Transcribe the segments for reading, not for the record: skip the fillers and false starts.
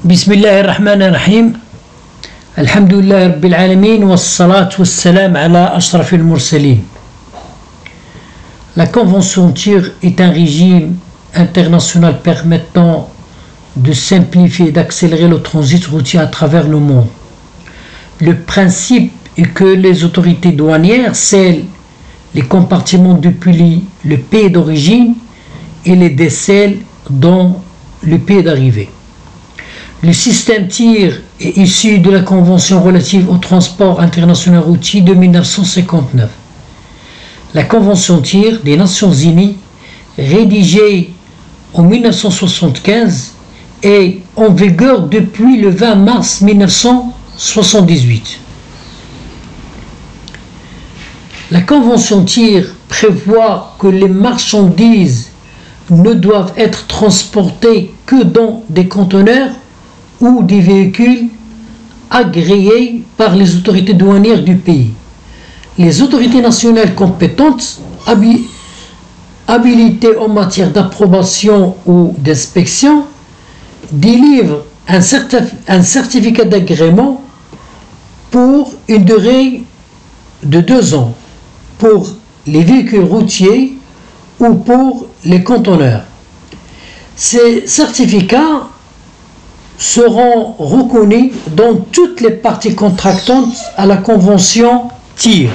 بسم الله الرحمن الرحيم الحمد لله رب العالمين والصلاة والسلام على أشرف المرسلين. La Convention TIR est un régime international permettant de simplifier et d'accélérer le transit routier à travers le monde. Le principe est que les autorités douanières scellent les compartiments depuis le pays d'origine et les décèlent dans le pays d'arrivée. Le système TIR est issu de la Convention relative au transport international routier de 1959. La Convention TIR des Nations Unies, rédigée en 1975, est en vigueur depuis le 20 mars 1978. La Convention TIR prévoit que les marchandises ne doivent être transportées que dans des conteneurs ou des véhicules agréés par les autorités douanières du pays. Les autorités nationales compétentes habilitées en matière d'approbation ou d'inspection délivrent un certificat d'agrément pour une durée de 2 ans pour les véhicules routiers ou pour les conteneurs. Ces certificats seront reconnus dans toutes les parties contractantes à la Convention TIR.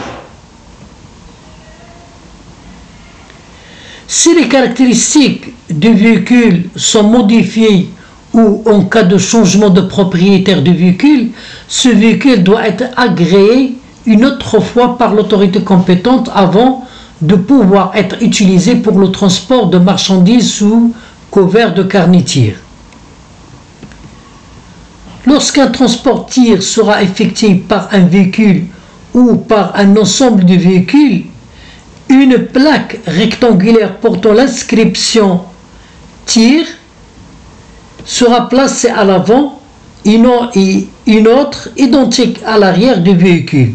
Si les caractéristiques du véhicule sont modifiées ou en cas de changement de propriétaire du véhicule, ce véhicule doit être agréé une autre fois par l'autorité compétente avant de pouvoir être utilisé pour le transport de marchandises sous couvert de carnet TIR. Lorsqu'un transport TIR sera effectué par un véhicule ou par un ensemble de véhicules, une plaque rectangulaire portant l'inscription TIR sera placée à l'avant et une autre identique à l'arrière du véhicule.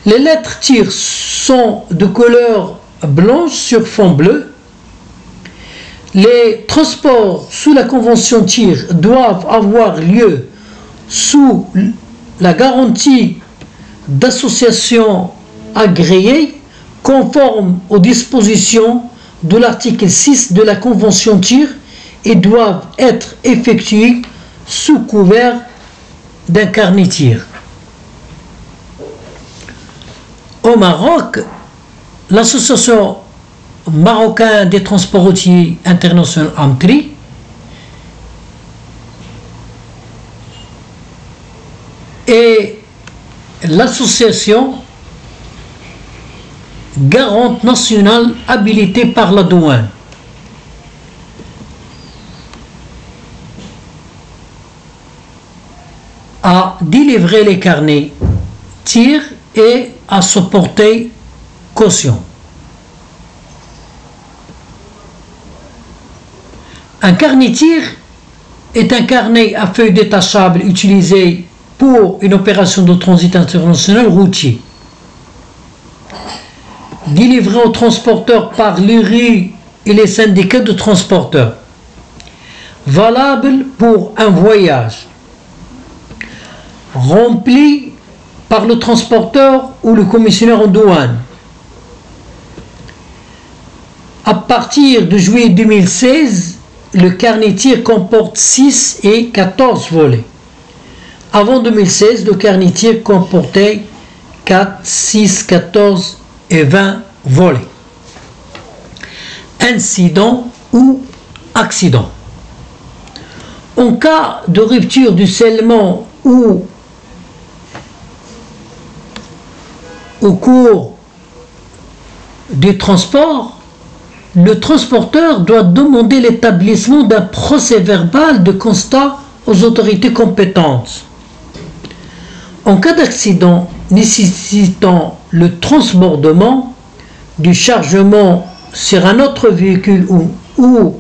Les lettres TIR sont de couleur blanche sur fond bleu. Les transports sous la Convention TIR doivent avoir lieu sous la garantie d'associations agréées conformes aux dispositions de l'article 6 de la Convention TIR et doivent être effectués sous couvert d'un carnet TIR. Au Maroc, l'association marocaine des transports routiers internationaux AMTRI et l'association garante nationale habilitée par la douane. A délivré les carnets TIR et à supporter caution. Un carnet TIR est un carnet à feuilles détachables utilisé pour une opération de transit international routier. Délivré aux transporteurs par l'URI et les syndicats de transporteurs. Valable pour un voyage. Rempli par le transporteur ou le commissionnaire en douane. À partir de juillet 2016, le carnet TIR comporte 6 et 14 volets. Avant 2016, le carnet TIR comportait 4, 6, 14 et 20 volets. Incident ou accident. En cas de rupture du scellement ou au cours du transport, le transporteur doit demander l'établissement d'un procès-verbal de constat aux autorités compétentes. En cas d'accident nécessitant le transbordement du chargement sur un autre véhicule ou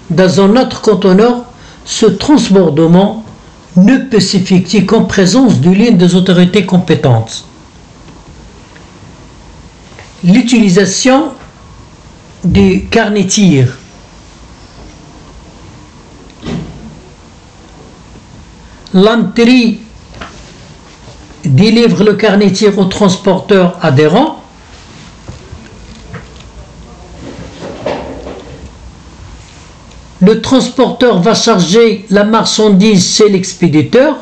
dans un autre conteneur, ce transbordement ne peut s'effectuer qu'en présence de l'une des autorités compétentes. L'utilisation du carnet TIR. l'entrée délivre le carnet tir au transporteur adhérent. Le transporteur va charger la marchandise chez l'expéditeur.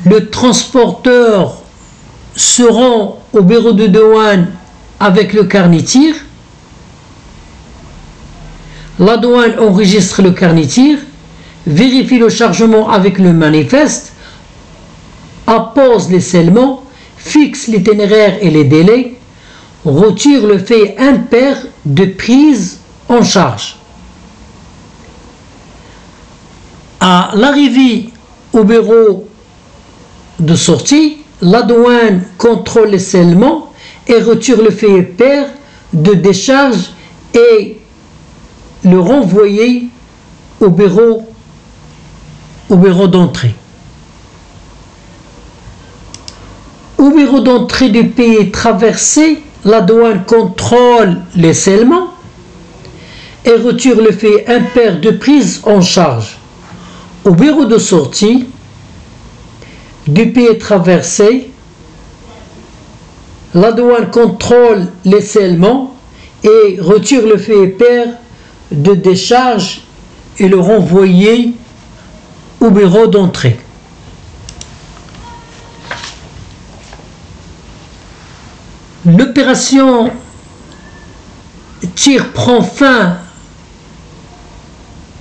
Le transporteur se rend au bureau de douane avec le carnet tir. La douane enregistre le carnet tir, vérifie le chargement avec le manifeste, appose les scellements, fixe l'itinéraire et les délais, retire le fait impair de prise en charge. À l'arrivée au bureau de sortie, la douane contrôle les scellements et retire le fait impair de décharge et le renvoyer au bureau d'entrée. Au bureau d'entrée du pays traversé, la douane contrôle les scellements et retire le fait impair de prise en charge. Au bureau de sortie du pays traversé, la douane contrôle les scellements et retire le fait impair de décharge et le renvoyer au bureau d'entrée. L'opération tir prend fin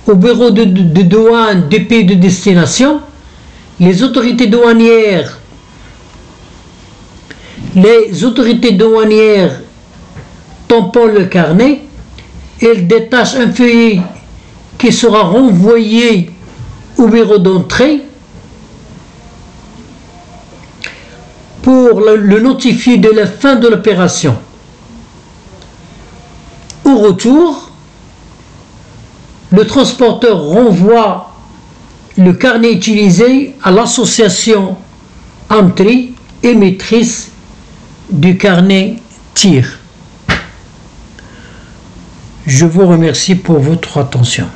au bureau de douane du pays de destination. Les autorités douanières tamponnent le carnet. Elles détachent un feuillet qui sera renvoyé au bureau d'entrée pour le notifier de la fin de l'opération. Au retour, le transporteur renvoie le carnet utilisé à l'association entrée émettrice du carnet tir. Je vous remercie pour votre attention.